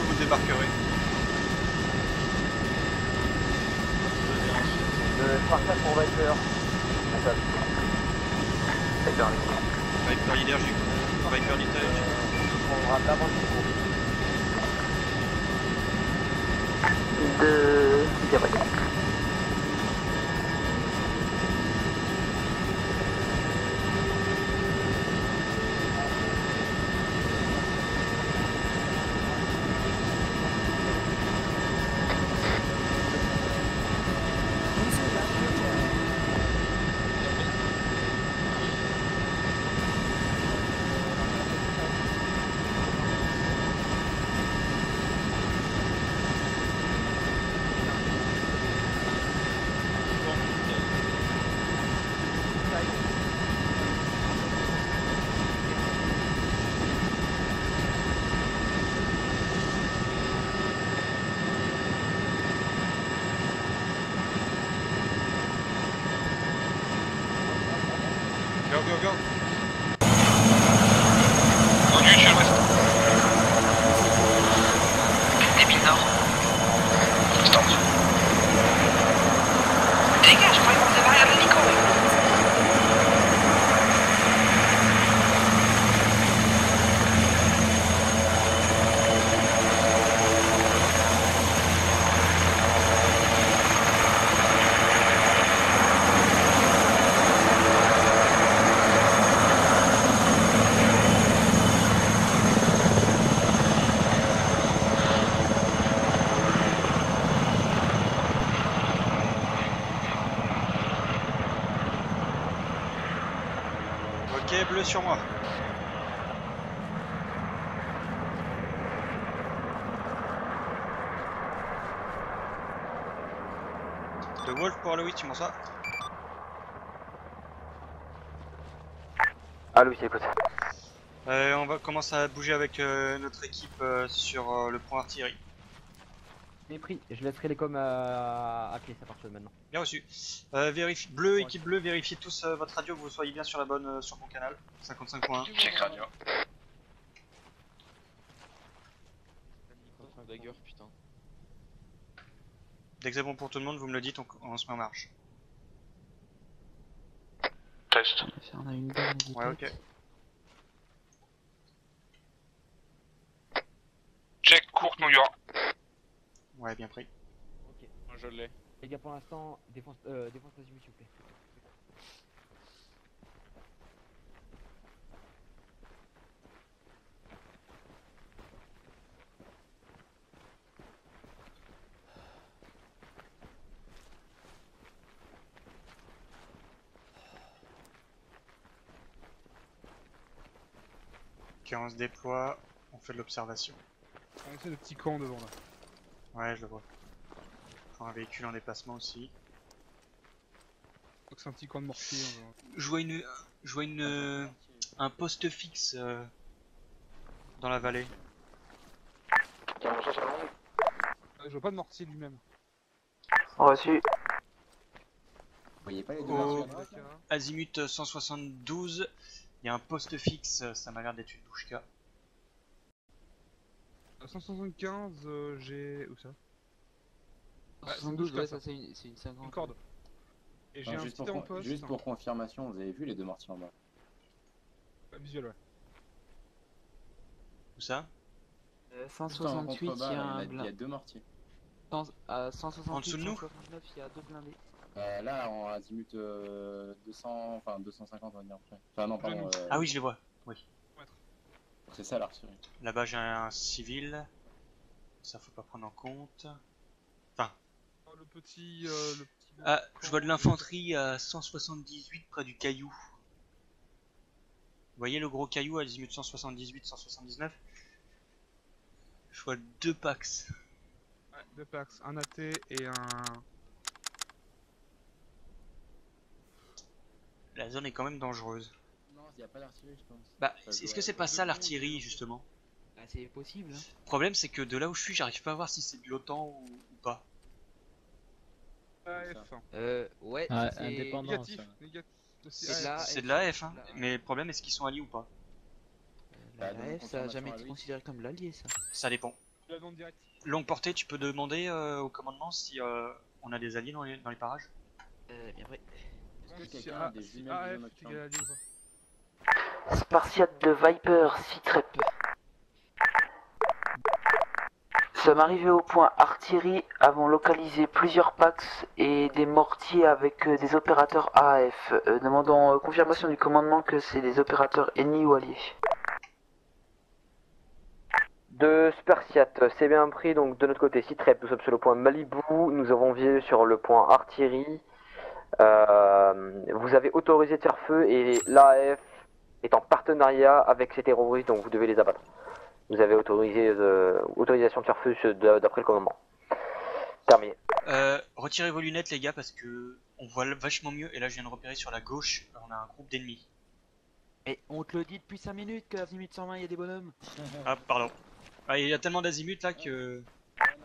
vous débarquerez. Spartak pour Viper. Viper Leadership. Viper Leadership. On prendra de l'avant du groupe. De diamant. Go, go, go. Conduite sur l'ouest. Débile nord. Stop. Dégage, je croyais qu'on faisait barrière de l'hélico. Ok, bleu sur moi. Le Wolf pour Aloïs, tu m'en ça? Allô, oui, écoute. On va commencer à bouger avec notre équipe sur le point artillerie. J'ai pris, je laisserai les coms à clé, ça part maintenant. Bien reçu. Bleu, équipe bleue, vérifiez tous votre radio que vous soyez bien sur la bonne sur mon canal. 55.1. Check radio. Dagger, putain. Dès que c'est bon pour tout le monde, vous me le dites, on se met en marche. Test. On a une bonne Ouais, ok. Check courte New York. Ouais, bien pris. Ok. Je l'ai. Les gars, pour l'instant, défense azimut s'il vous plaît. Ok, on se déploie, on fait de l'observation. On fait le petit camp devant là. Ouais, je le vois. Un véhicule en déplacement aussi. Donc c'est un petit camp de mortier. Je vois un poste fixe dans la vallée. Je vois pas de mortier lui-même. Reçu. Vous voyez pas les deux Au mortiers? azimut 172, il y a un poste fixe, ça m'a l'air d'être une douchka. 175, j'ai... Où ça? 72, ouais, ouais, ça. ça c'est une 50. Une corde. Et j'ai Non, un juste, petit en poste. juste pour confirmation, vous avez vu les deux mortiers en bas? Visuel, ouais. Où ça? Juste en 168, contrebas, il y a là, un il y a blindé. deux mortiers. À 168, En dessous de nous 169, il y a deux blindés. Là, en azimut 200, enfin 250 on va dire après. Enfin non, pardon. Ah oui, je les vois. Oui. C'est ça l'artillerie. Là-bas, j'ai un civil. Ça, faut pas prendre en compte. Enfin. Oh, le petit... Ah, je vois de l'infanterie à 178 près du caillou. Vous voyez le gros caillou à azimut 178, 179? Je vois deux Pax. Ouais, deux Pax, un AT et un... La zone est quand même dangereuse. Non, il n'y a pas d'artillerie, je pense. Bah, est-ce que c'est pas ça l'artillerie justement? Bah, c'est possible. Hein. Le problème, c'est que de là où je suis, j'arrive pas à voir si c'est de l'OTAN ou pas. AF. Ouais, Ah, c'est indépendant. Négatif, ça. négatif. C'est de la C'est F. de la F, hein. C'est de la- Mais le problème, est-ce qu'ils sont alliés ou pas? La Bah, donne F, ça a jamais confirmation à été lui. considéré comme l'allié, ça. Ça dépend. La vente directe. Longue portée, tu peux demander au commandement si on a des alliés dans les parages. Bien vrai. Est-ce que Si quelqu'un A- a des si jumelles AF vision est égal nocturne à D ou pas? Spartiate de Viper, Citrep. Sommes arrivés au point artillerie, avons localisé plusieurs Pax et des mortiers avec des opérateurs AAF. Demandons confirmation du commandement que c'est des opérateurs ennemis ou alliés. De Spartiate, c'est bien pris, donc de notre côté, Citrep, nous sommes sur le point Malibu, nous avons visé sur le point artillerie. Vous avez autorisé de faire feu et l'AF est en partenariat avec ces terroristes, donc vous devez les abattre. Vous avez autorisation de faire feu d'après le commandement. Terminé. Retirez vos lunettes les gars parce que on voit vachement mieux et là je viens de repérer sur la gauche, on a un groupe d'ennemis. Mais on te le dit depuis 5 minutes qu'à Azimut 120 il y a des bonhommes. Ah pardon. Ah, il y a tellement d'azimuts là que...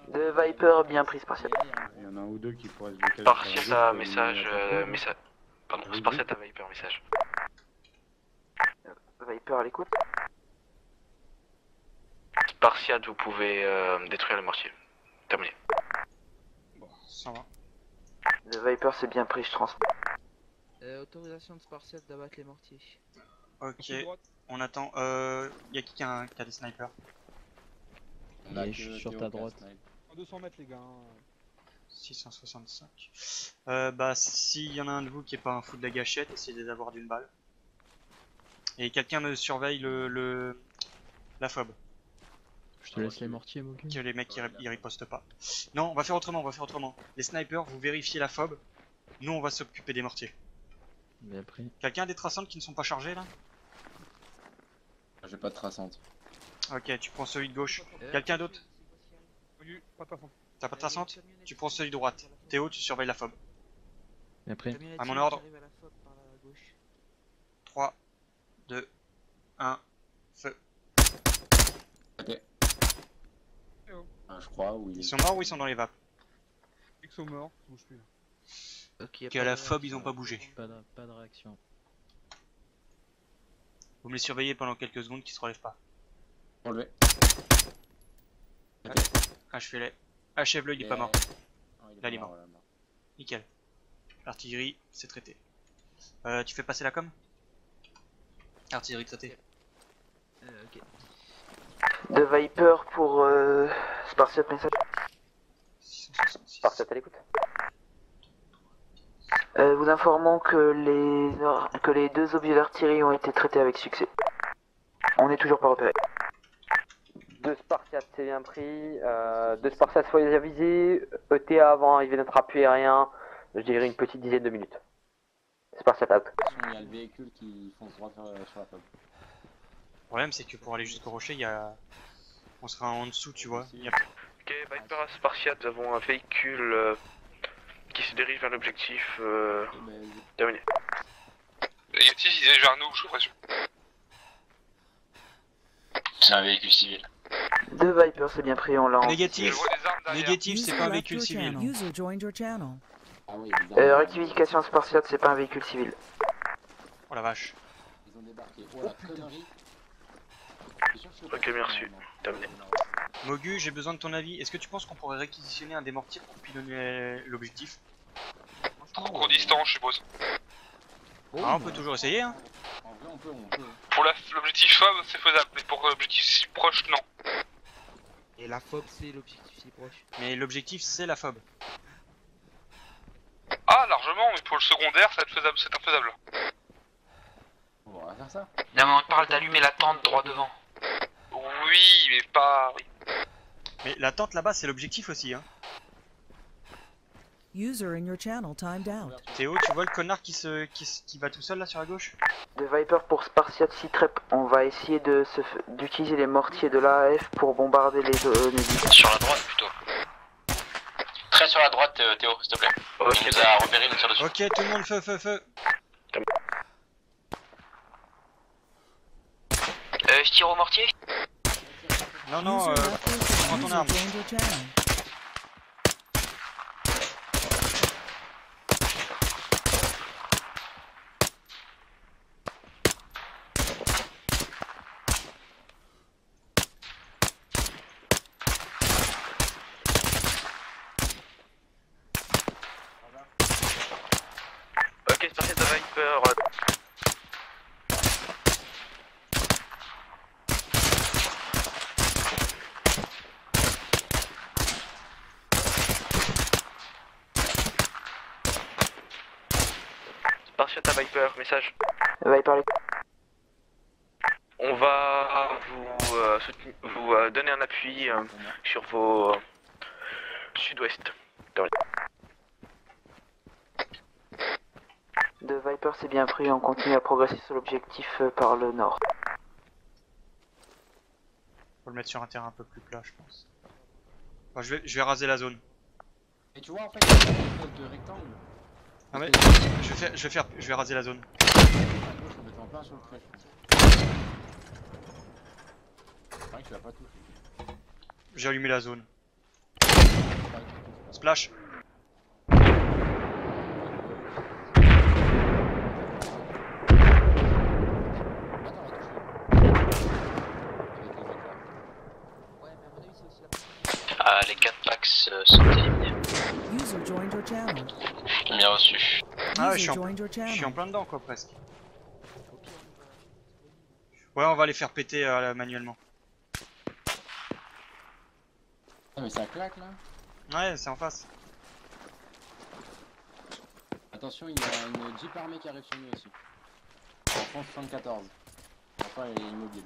De Viper, bien pris Spartiate. Il y en a un ou deux qui pourraient se décaler. Spartiate à message, message. Pardon, Spartiate à Viper, message. Viper à l'écoute. Spartiate, vous pouvez détruire le mortier. Terminé. Bon, ça va. De Viper, c'est bien pris, je transmets. Autorisation de Spartiate d'abattre les mortiers. Ok, on attend. Y'a qui a des snipers? On a Je que suis sur Théo ta qui a droite. snipe. En 200 mètres, les gars. 665. Bah s'il y en a un de vous qui est pas un fou de la gâchette, essayez d'avoir d'une balle. Et quelqu'un me surveille la fob. Je te laisse les mortiers, Mogu. Que les mecs ils ripostent pas. Non, on va faire autrement, Les snipers, vous vérifiez la fob. Nous on va s'occuper des mortiers. Bien pris. Quelqu'un a des traçantes qui ne sont pas chargées là? J'ai pas de traçante. Ok, tu prends celui de gauche. Quelqu'un d'autre? Oui, pas de façon. T'as pas de traçante? Tu prends celui de droite. Théo, tu surveilles la fob. Bien pris. À mon ordre. 3, 2, 1, feu. Ok. Je crois, oui. Ils sont morts ou ils sont dans les vapes? Ils sont morts, ça bouge plus. Ok, à la fob ils ont pas bougé. Pas de réaction. Vous me les surveillez pendant quelques secondes qu'ils se relèvent pas. Relevé. Achevez-les. Achève-le, il est pas mort. Là, il est mort. Nickel. L'artillerie, c'est traité. Tu fais passer la com? Artillerie traité. Ok. De Viper pour Spartiate message. 666. Spartiate à l'écoute. Vous informons que les deux objets d'artillerie ont été traités avec succès. On n'est toujours pas repéré. De Spartiate, c'est bien pris. De Spartiate, soyez avisés. ETA avant arrivée de notre appui aérien, je dirais une petite dizaine de minutes. Spartiate out. Il y a le véhicule qui fonce droit sur la fob. Le problème, c'est que pour aller jusqu'au rocher, il y a... on sera en dessous, tu vois. Il y a... Ok, Viper à Spartiate, nous avons un véhicule qui se dirige vers l'objectif. Terminé. Négatif, il est vers nous, je présume. C'est un véhicule civil. De Viper, c'est bien pris, on l'a en... Je Négatif. vois des armes derrière. Négatif, c'est pas un véhicule civil. User joined your channel. Ah oui, évidemment. Rectification Spartiate, c'est pas un véhicule civil. Oh la vache. Ils ont débarqué. Oh la connerie. Ok, merci. Terminé. Mogu, j'ai besoin de ton avis. Est-ce que tu penses qu'on pourrait réquisitionner un des mortiers pour pilonner l'objectif? Court distance, je suppose. Ah, on peut toujours essayer, hein. En vrai, on peut. Pour l'objectif FOB, c'est faisable, mais pour l'objectif si proche, non. Et la FOB c'est l'objectif si proche. Mais l'objectif, c'est la fob. Ah, largement, mais pour le secondaire, ça va être faisable, c'est infaisable. On va faire ça. Non, mais on parle d'allumer la tente droit devant. Oui, mais pas... Oui. Mais la tente là-bas, c'est l'objectif aussi, hein. User in your channel timed out. Théo, tu vois le connard qui va tout seul là sur la gauche? De Viper pour Spartiate Citrep, on va essayer d'utiliser les mortiers de l'AF pour bombarder les ennemis. Sur la droite plutôt. Très sur la droite, Théo, s'il te plaît. Ok, on nous a repéré, nous tire dessus. Ok, tout le monde, feu. Je tire au mortier. Non, User left your prends ton user arme. joined your channel. Viper. Spartiate à Viper, message. Viper, les... On va vous donner un appui sur vos sud-ouest. De Viper, c'est bien pris, on continue à progresser sur l'objectif par le nord. Faut le mettre sur un terrain un peu plus plat, je pense. Enfin, je vais raser la zone. Et tu vois, en fait, il y a une espèce de rectangle. Ah mais, je vais raser la zone. À gauche, on était en plein sur le crèche. C'est vrai que tu l'as pas touché. J'ai allumé la zone. Splash. Ah, les 4 packs sont éliminés. User joined your channel. Bien reçu. Ah, User je joined your suis en channel. plein dedans quoi presque. Ouais, on va les faire péter manuellement. Ah mais ça claque là. Ouais, c'est en face. Attention, il y a une Jeep armée qui arrive sur nous aussi. En France 74. Enfin, elle est immobile.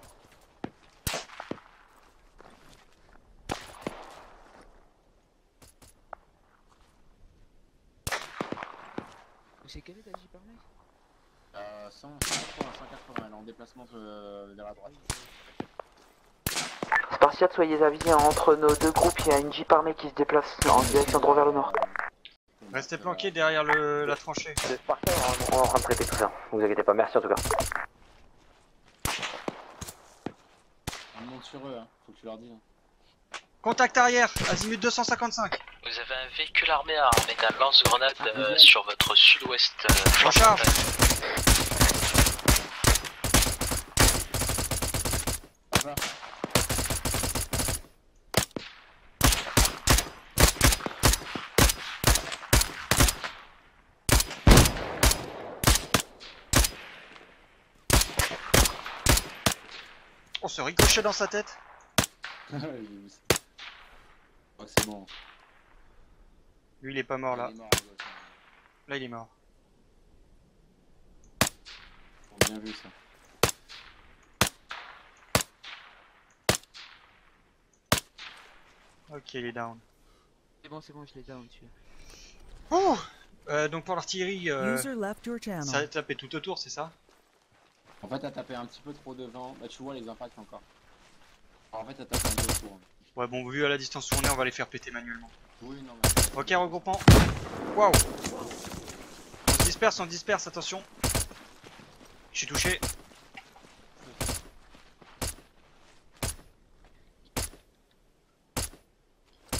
C'est quelle est ta Jeep armée 180, elle est en déplacement vers la droite. Spartiate, soyez avisés, entre nos deux groupes, il y a une Jeep armée qui se déplace en direction droit vers le nord. Restez planqués derrière la tranchée. C'est parfait, on est en train de traiter tout ça. Vous inquiétez pas, merci en tout cas. On monte sur eux, hein. Faut que tu leur dises. Contact arrière, azimut 255. Vous avez un véhicule armé armé d'un lance-grenade sur votre sud-ouest. En charge. On se ricochet dans sa tête. Je crois que c'est bon. Lui il est pas mort là. Il est mort à gauche. Là il est mort. Bon, bien vu ça. Ok, il est down. C'est bon, je l'ai down dessus. Oh donc pour l'artillerie, User left your channel. ça a tapé tout autour, c'est ça? En fait, t'as tapé un petit peu trop devant. Bah, tu vois les impacts encore. En fait, t'as tapé un peu autour. Ouais, bon, vu à la distance où on est, on va les faire péter manuellement. Oui, non, mais. Ok, regroupement. Waouh! On se disperse, attention. Je suis touché.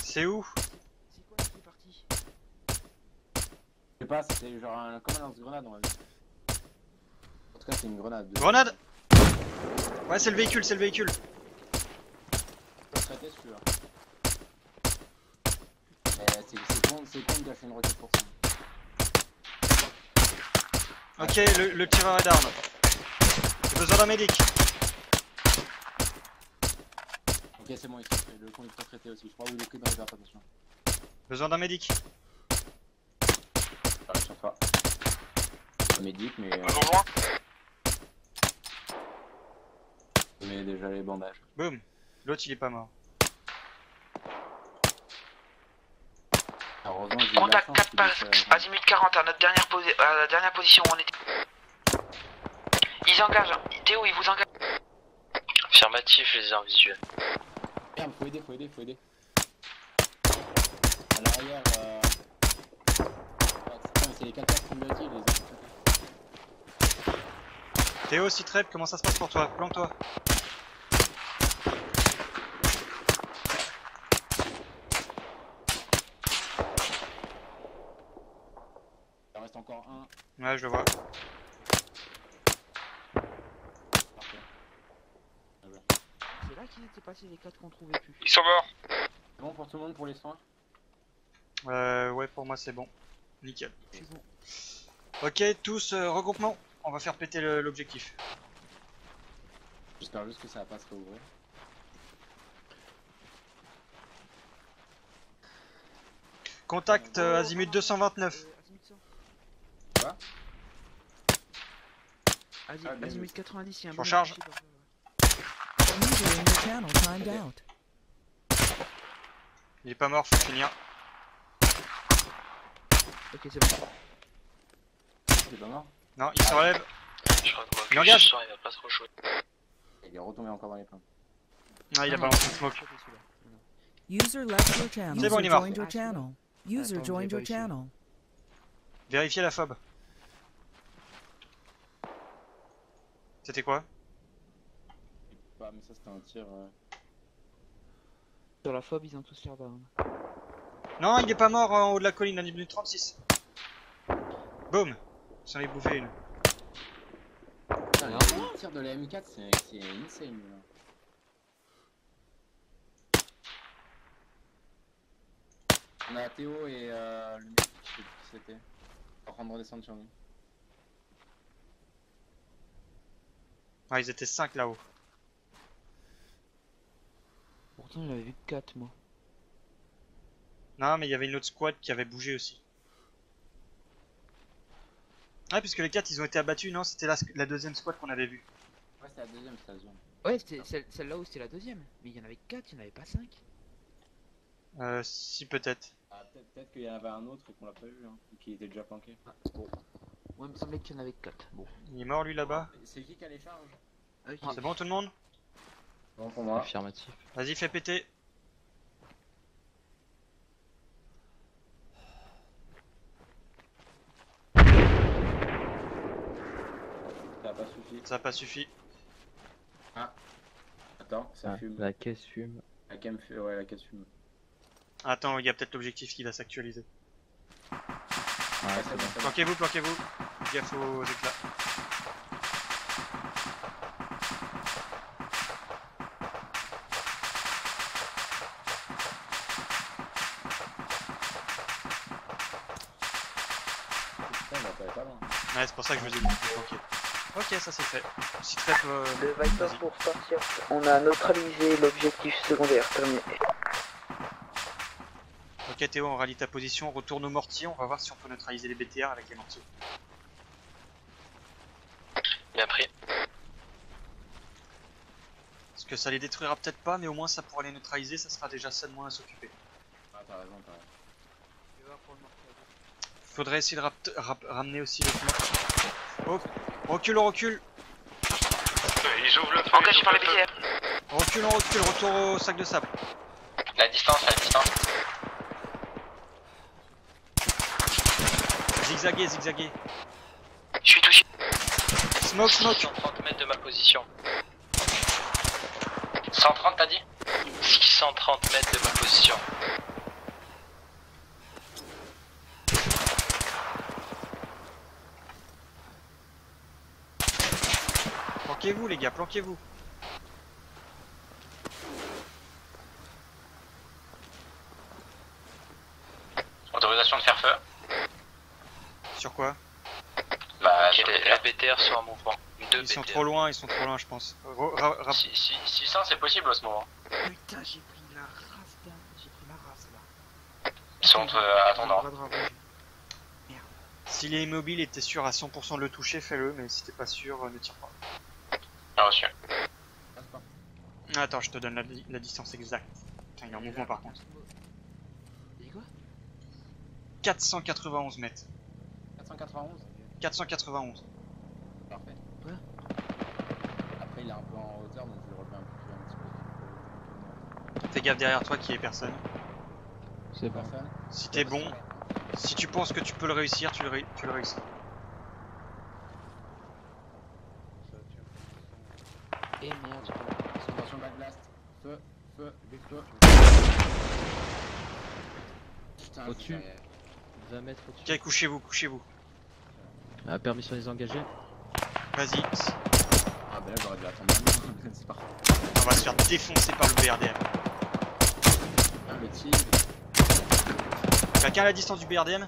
C'est où? C'est quoi qui est parti? Je sais pas, c'était genre comme un lance-grenade, on va dire. En tout cas, c'est une grenade. Grenade! Ouais, c'est le véhicule, c'est le véhicule. Faut traiter celui-là. C'est con de gâcher une roquette pour ça. Ok, le tireur est d'armes. J'ai besoin d'un médic. Ok, c'est bon, il s'est fait. Le con est traité aussi. Je crois qu'il est pris dans les verres, attention. Besoin d'un médic. Ah, sur toi. Médic, mais. Mais déjà les bandages. Boum. L'autre il est pas mort. Heureusement, j'ai eu la Contact chance 4 qu'il par laisse, azimut 40 à notre dernière à la dernière position où on était. Ils engagent, hein. Théo, ils vous engagent. Affirmatif, je les ai en visuel. Merde, faut aider. À l'arrière, c'est les 4 qui me l'a dit, les autres. Théo, Citrep, comment ça se passe pour toi? Planque-toi. Il en reste encore un. Ouais, je le vois. Parfait. C'est là qu'ils étaient passés les 4 qu'on trouvait plus. Ils sont morts. C'est bon pour tout le monde pour les soins? Ouais, pour moi c'est bon. Nickel. C'est bon. Ok, tous regroupement. On va faire péter l'objectif. J'espère juste que ça va pas se réouvrir. Contact azimut 229. Quoi? Azimut 90, il y a un En bon charge. User in your channel timed out. Il est pas mort, faut finir. Ok, c'est bon. Il est pas mort? Non, il se relève. Je crois que moi, Il engage. ce soir, il va pas trop jouer. Il est retombé encore dans les pommes. Ah, il a balancé le smoke. User left your channel. C'est bon, il est User mort. joined your channel. User Attends, joined j'ai your pas channel. Vérifiez la fob. C'était quoi? Bah, mais ça c'était un tir. Sur la fob, ils ont tous l'air down. Non, il est pas mort en haut de la colline, à minute 36. Boum. S'en est bouffé une. Putain, le tir de la M4 c'est insane là. On a Théo et le mec, je sais plus qui c'était. En train de redescendre sur nous. Ah, ils étaient 5 là-haut. Pourtant, j'avais vu 4 moi. Non, mais il y avait une autre squad qui avait bougé aussi. Ah, puisque les 4 ils ont été abattus, non? C'était la deuxième squad qu'on avait vue. Ouais, c'était la deuxième, c'était la zone. Ouais, c'était celle-là où c'était la deuxième. Mais il y en avait 4, il n'y en avait pas 5. Si, peut-être. Ah, peut-être qu'il y en avait un autre et qu'on l'a pas vu, hein, ou qu'il était déjà planqué. Ah, bon. Moi, il me semblait qu'il y en avait 4. Bon. Il est mort lui là-bas. C'est qui a les charges? C'est bon tout le monde? Bon pour moi. Affirmatif. Vas-y, fais péter. Ça a pas suffi. Ça a pas suffi. Ah. Attends, ça Ah, fume. la caisse fume. La cam fume, ouais, la caisse fume. Attends, il y a peut-être l'objectif qui va s'actualiser. Ouais, c'est bon. Planquez-vous, planquez-vous. Gaffe aux éclats. Putain, on va pas loin. Ouais, c'est pour ça que je vous ai dit de planquer. Ok, ça c'est fait. Si trêve. Le Viper pour sortir. On a neutralisé l'objectif secondaire. Terminé. Ok, Théo, on rallie ta position. Retourne au mortier. On va voir si on peut neutraliser les BTR avec les mortiers. Bien pris. Parce que ça les détruira peut-être pas, mais au moins ça pourra les neutraliser. Ça sera déjà ça de moins à s'occuper. Ah, t'as raison, t'as raison. Faudrait essayer de ramener aussi le smoke. Oh, recule, on recule. Ils ouvrent le feu. Engagé par les BTR. Recule, on recule. Retour au sac de sable. La distance. Zigzaguer, zigzaguer. Je suis touché. Smoke, smoke. 130 mètres de ma position. 130 t'as dit? 630 mètres de ma position. Planquez-vous les gars, planquez-vous. Autorisation de faire feu. Sur quoi? Bah, les BTR sont en mouvement. Ils sont trop loin, je pense. 600 c'est possible à ce moment. Putain, j'ai pris la race là. Ils sont attendants. S'il est immobile et t'es sûr à 100% de le toucher, fais-le, mais si t'es pas sûr, ne tire pas. Ah, reçu. Attends, je te donne la distance exacte. Putain, il est en mouvement par contre. Il dit quoi? 491 mètres. 491. 491. Parfait. Ouais. Après, il est un peu en hauteur, donc je vais relever un petit peu. Fais gaffe derrière toi qu'il y ait personne. C'est bon. Personne. Si t'es bon, si tu penses que tu peux le réussir, tu le réussis. Et merde. Attention, backblast. Feu, feu, feu. Putain, Au-dessus. 20 mètres au-dessus. Ok, couchez-vous, couchez-vous. Ah, permission des engagés. Vas-y, Ah, bah là, j'aurais dû attendre. C'est parfait. on va se faire défoncer par le BRDM. Ah, le tir. Quelqu'un à la distance du BRDM?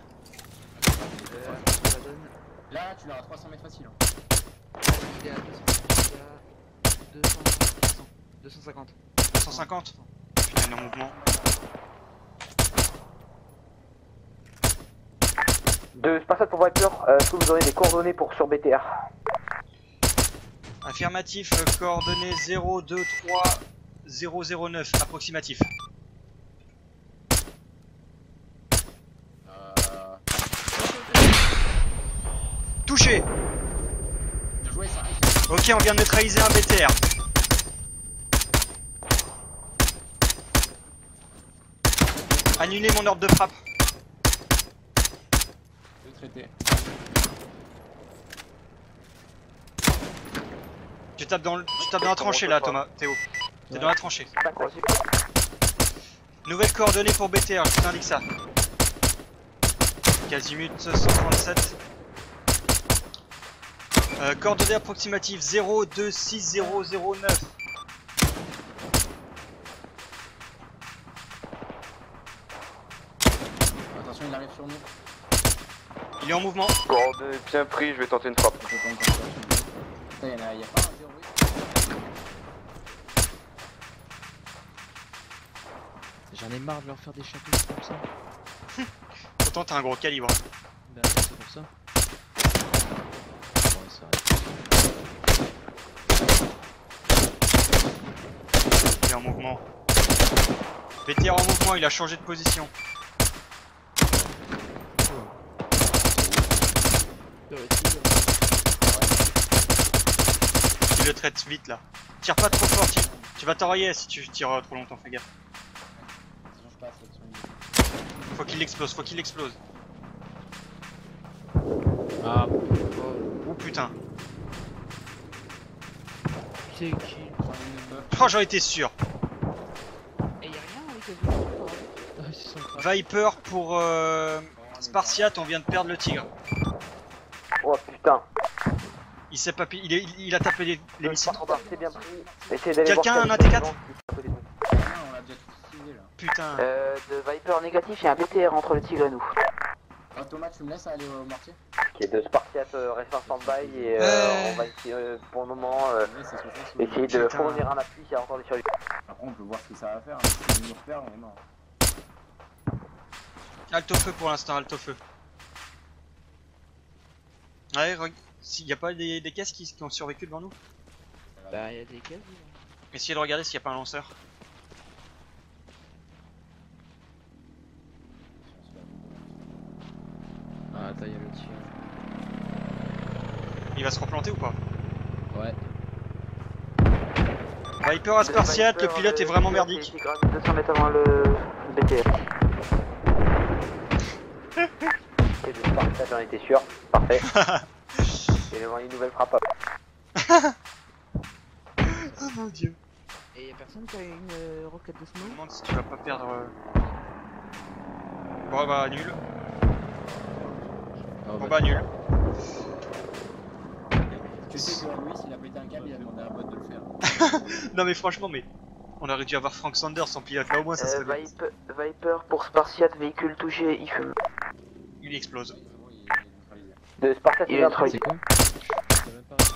Je la donne. Là, tu l'as à 300 mètres facile. Il est à 250. 250. Putain, il est en mouvement. De Spartiate pour Viper, est-ce que vous aurez des coordonnées pour sur BTR? Affirmatif, coordonnées 023009, approximatif. Touché. Bien joué, ça arrive. Ok, on vient de neutraliser un BTR. Annuler mon ordre de frappe. Le traité. Tu tapes dans la tranchée là, Thomas, Théo. T'es dans la tranchée. Nouvelle coordonnée pour BTR, je vous indique ça. Quasimut 137. Coordonnées approximatives 026009. Attention, il arrive sur nous. Il est en mouvement. Coordonnées bien pris, je vais tenter une frappe. Putain, il y a pas un 0. J'en ai marre de leur faire des chapitres comme ça. Pourtant t'as un gros calibre. Bah ouais, c'est pour ça. Ouais, ça arrive. Il est en mouvement. BTR en mouvement, il a changé de position. Il le traite vite là. Tire pas trop fort, tu vas t'enrayer si tu tires trop longtemps, fais gaffe. Attention, je passe là-dessus. Faut qu'il explose, faut qu'il explose. Ah, Oh putain. C'est qui? Oh, j'en étais sûr. Et y'a rien avec les Viper pour Spartiate, on vient de perdre le tigre. Oh putain. Il s'est pas il a tapé les missiles. C'est bien pris. Essayez d'aller voir Quelqu'un a un s'il y AT4? des gens On l'a déjà tout ciblé là. Putain. De Viper négatif, il y a un BTR entre le tigre et nous. Ah, Thomas, tu me laisses aller au mortier? Ok, de Spartiate reste en stand-by et on va essayer pour le moment essayer de fournir un appui s'il y a encore des survivants. Après, on peut voir ce que ça va faire. Hein. Si on nous repère, on est mort. Halte au feu pour l'instant, halte au feu. Ouais, s'il n'y a pas des caisses qui ont survécu devant nous. Bah, il y a des caisses. Essayez de regarder s'il n'y a pas un lanceur. ah, attends, il y a le tir. Il va se replanter ou pas? Ouais. Viper à Spartiate, le pilote est vraiment merdique. 200 mètres avant le BTR. Ok, de Spartiate, j'en étais sûr. Parfait. Et une nouvelle frappe. Oh mon dieu. Et y'a personne qui a une roquette de Je me snow? demande si tu vas pas perdre. Bon bah nul. Oh, Bon bah nul. Tu sais que Louis, s'il a pété un câble, il a demandé à un bot de le faire. Non mais franchement, mais on aurait dû avoir Frank Sanders en pilote là au moins ça serait bien. Viper pour Spartiate, véhicule touché, il fume. Il explose. De Spartiate, Il est neutralisé. C'est quoi?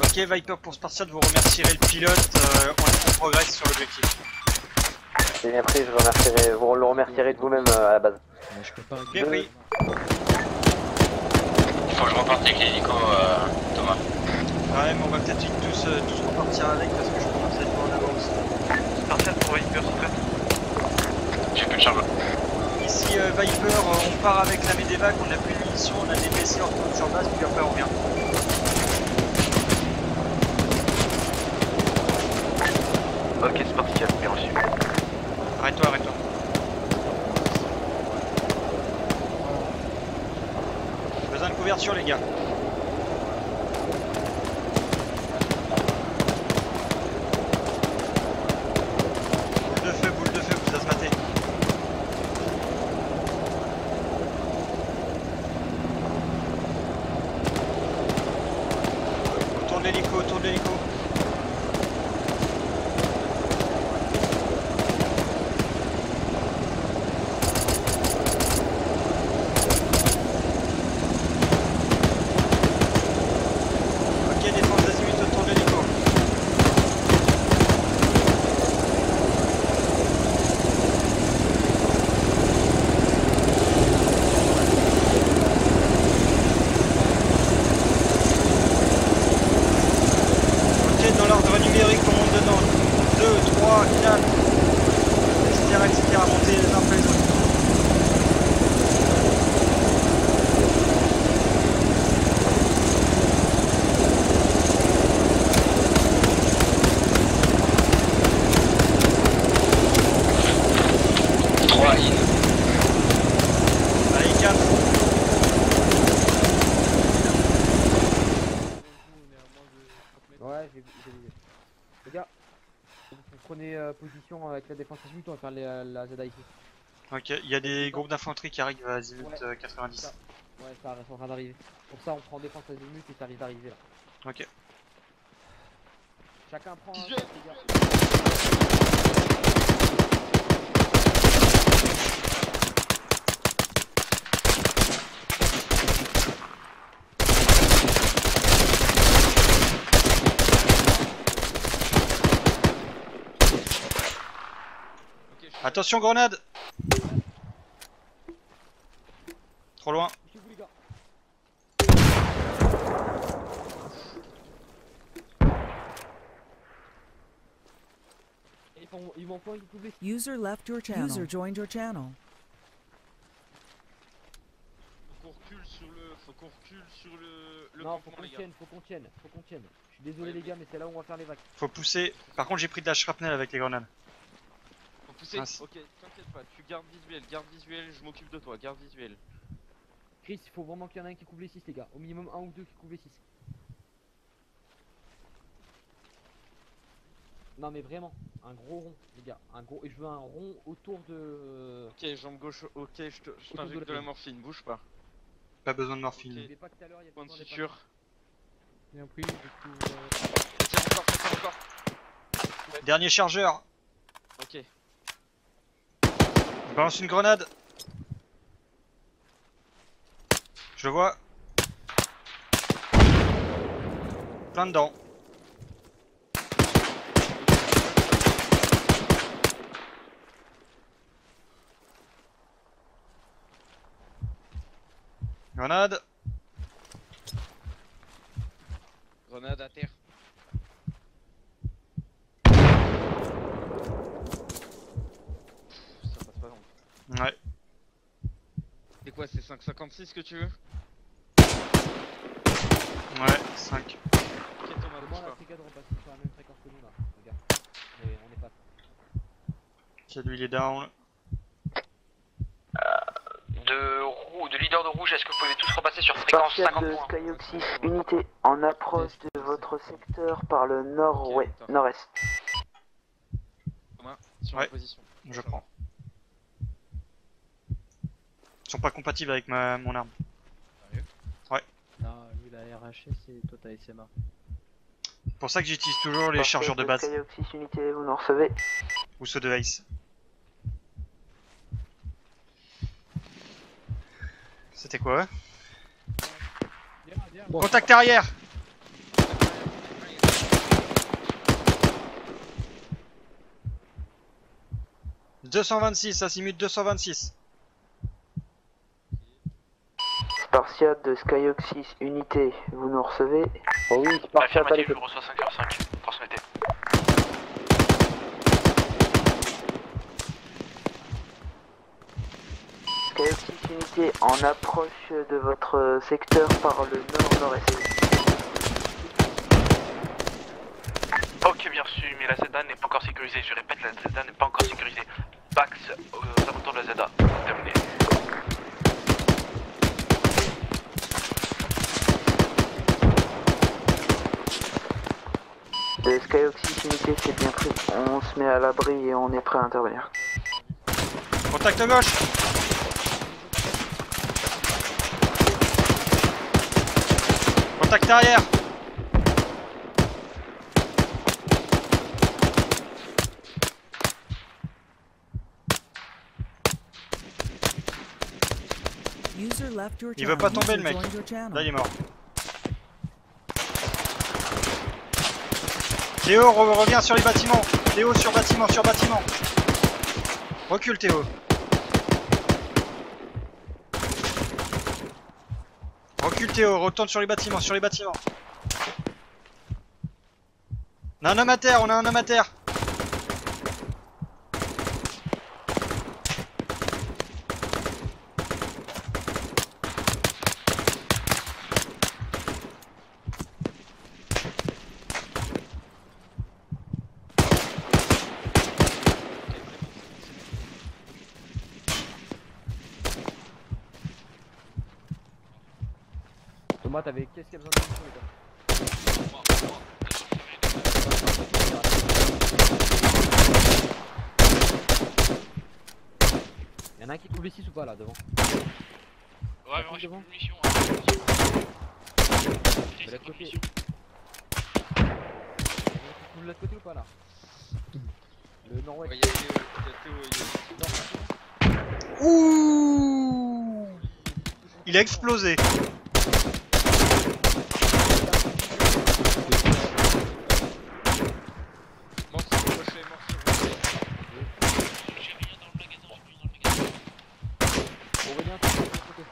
Ok, Viper pour Spartiate, vous remercierez le pilote, on progresse sur l'objectif. C'est bien pris, je remercierai, vous le remercierez de vous-même à la base. Je peux pas Bien pris. Il faut que je reparte avec l'hélico, Thomas. Ouais, mais on va peut-être tous repartir avec parce que je commence à être pas en avance. Spartiate pour Viper, c'est prêt? J'ai plus de charge. Ici Viper, on part avec la Medevac, on a plus de munitions, on a des PC, on retourne sur base, puis après on revient. Ok, Spartiate, bien reçu. Arrête-toi, arrête-toi. Besoin de couverture les gars. Boule de feu, vous asmatez. Tourne l'hélico, tourne l'hélico. prenez position avec la défense azimut, on va faire la ZA ici. Ok, il y a des groupes d'infanterie qui arrivent à azimut 90. Ça. Ouais, ça reste en train d'arriver. Pour ça, on prend défense azimut et ça arrive d'arriver là. Ok. Chacun prend un. Attention, grenade! Trop loin. Ils vont pas y couper. User left your channel. User joined your channel. Faut qu'on recule sur le non, campement, faut les qu'on gars. tienne, faut qu'on tienne. Je suis désolé les gars, mais c'est là où on va faire les vagues. Faut pousser. Par contre, j'ai pris de la shrapnel avec les grenades. Faut pousser. Mince. Ok, t'inquiète pas, tu garde visuel, je m'occupe de toi, garde visuel. Chris, il faut vraiment qu'il y en ait un qui couvre les 6 les gars. Au minimum un ou deux qui couvrent les 6. Non mais vraiment, un gros rond les gars, un gros, et je veux un rond autour de... Ok, jambe gauche, ok, je t'injecte de la morphine, bouge pas. Pas besoin de morphine. Ok. Pas que tout à l'heure, il y a Point de besoin des suture. Bien pris, du coup... Tiens encore. Dernier chargeur. Ok. Je balance une grenade. Je le vois. Plein dedans. Grenade. Grenade à terre. Ça passe pas non. Ouais. C'est quoi, c'est 5,56 que tu veux? Ouais, 5. Ok, Thomas, Moi bouge la pas. frégate repasse sur la même fréquence que nous là, regarde. Mais on est pas... Ok, lui il est down. De leader de rouge, est-ce que vous pouvez tous repasser sur fréquence Spartiate 50 de points? Skyoxis, unité en approche de votre secteur par le nord-est. Thomas, sur Ouais. la position. Je prends. Ils sont pas compatibles avec mon arme. Ouais. Non, lui la RHS et toi t'as SMA. C'est pour ça que j'utilise toujours les chargeurs de base. Skyoxis, unité, vous nous recevez. Ou ceux de Ace. C'était quoi? Contact arrière! « 226, azimut 226. Spartiate de Skyoxis, unité, vous nous recevez. Oh oui, Spartiate à Affirmatif, je l'écoute. reçois 5h5. Transmettez. Skyoxis, unité en approche de votre secteur par le nord-nord-est. Ok, bien reçu, mais la ZA n'est pas encore sécurisée. Je répète, la ZA n'est pas encore sécurisée. Pax aux alentours de la ZA. Terminé. De Skyoxis, unité, c'est bien pris. On se met à l'abri et on est prêt à intervenir. Contact gauche! Contact arrière! User left your Il channel. veut pas tomber le User mec. joined your channel. Là il est mort. Théo, reviens sur les bâtiments. Théo, sur bâtiment, sur bâtiment. Recule Théo. Recule Théo, retourne sur les bâtiments, sur les bâtiments. On a un homme à terre, on a un homme à terre. Thomas, t'avais qu'est-ce qu'il y a besoin de munitions les gars? Y'en a un qui trouve les 6 ou pas là devant? Ouais, mais moi j'ai plus devant. de munitions. De l'autre côté. De l'autre côté ou pas là? Le nord-ouest. Ouais, y'a Théo, Ouh, il a explosé. Aurélien, tu es de l'autre côté.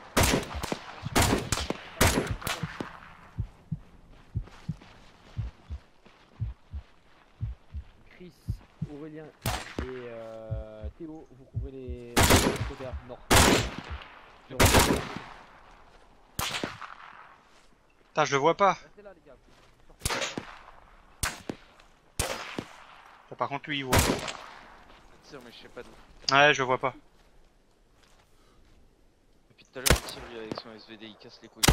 Chris, Aurélien et Théo, vous couvrez les côtés nord. Putain, je le vois pas. Restez là les gars. Par contre, lui, il voit. Je tire, mais je sais pas d'où. Ouais, je le vois pas. Depuis tout à l'heure, il tire lui avec son SVD, il casse les couilles.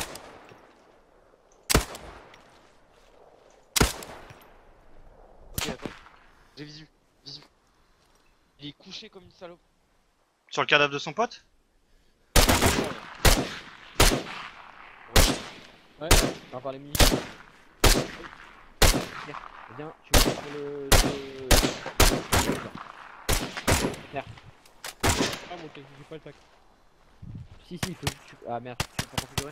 Ok, attends. J'ai visu. Il est couché comme une salope. Sur le cadavre de son pote? Ouais, on va parler munitions. Viens, tu vas sur le... Merde. Ah, mon j'ai pas le tac. Si, il faut... Ah merde, tu peux pas configurer.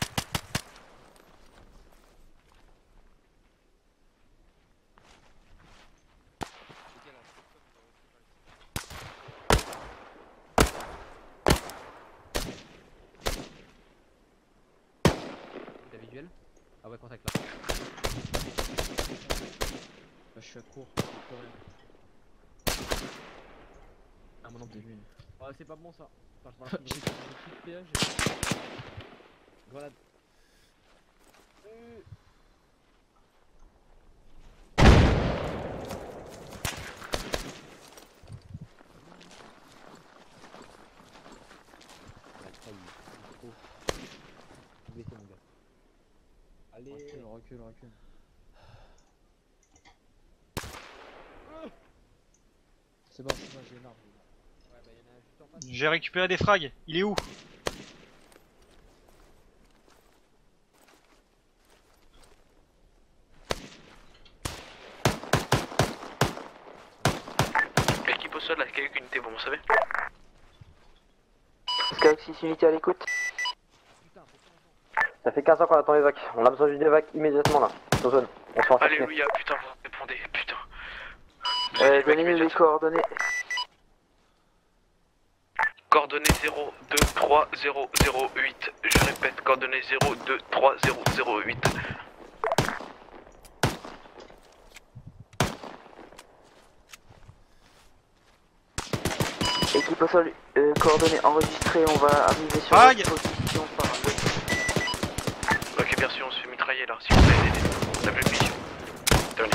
T'as visuel? Ah ouais, contact là. Bah, je suis à court. Ah mon nom j'ai vu une. Oh c'est pas bon ça. Enfin, je J'ai plus de péage. Grenade. Mon gars. Allez. Recule. C'est bon, j'ai une arme. Ouais, bah y'en a juste en face. J'ai récupéré des frags. Il est où? Équipe au sol, là, quelques unités, bon, vous savez. Skyrock 6 unités à l'écoute. Ça fait 15 ans qu'on attend l'évac. On a besoin d'une évac immédiatement là. Nos zones. On se fait encercler. Alléluia, putain, vous répondez, putain. Donnez-nous les coordonnées. Coordonnées 023008. Je répète, coordonnées 023008. Équipe au sol, coordonnées enregistrées, on va arriver sur Frag. la position par Ok, merci, on se fait mitrailler là, si vous voulez aider. La même mission. Tenez.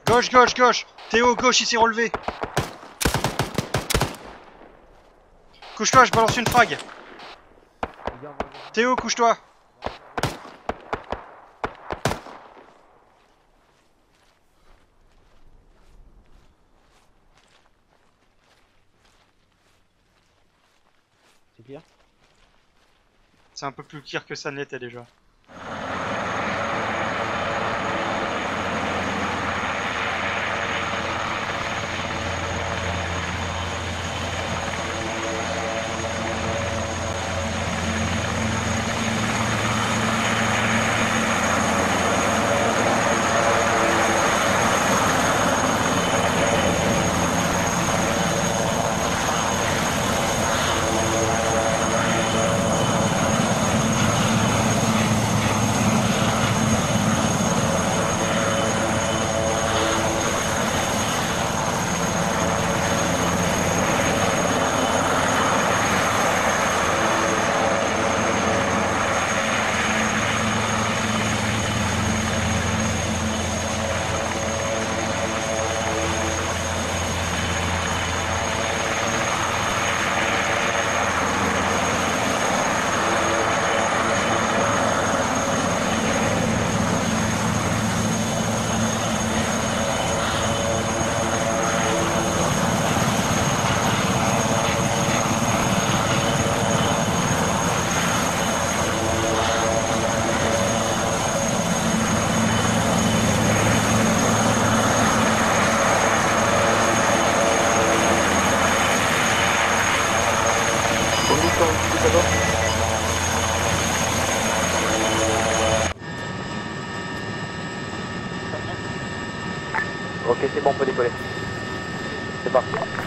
Gauche. Théo, gauche, il s'est relevé. Couche-toi, je balance une frag. Théo, couche-toi. C'est clair? C'est un peu plus clair que ça n'était déjà. dans le sud de d'abord. Ok, c'est bon, on peut décoller. C'est parti.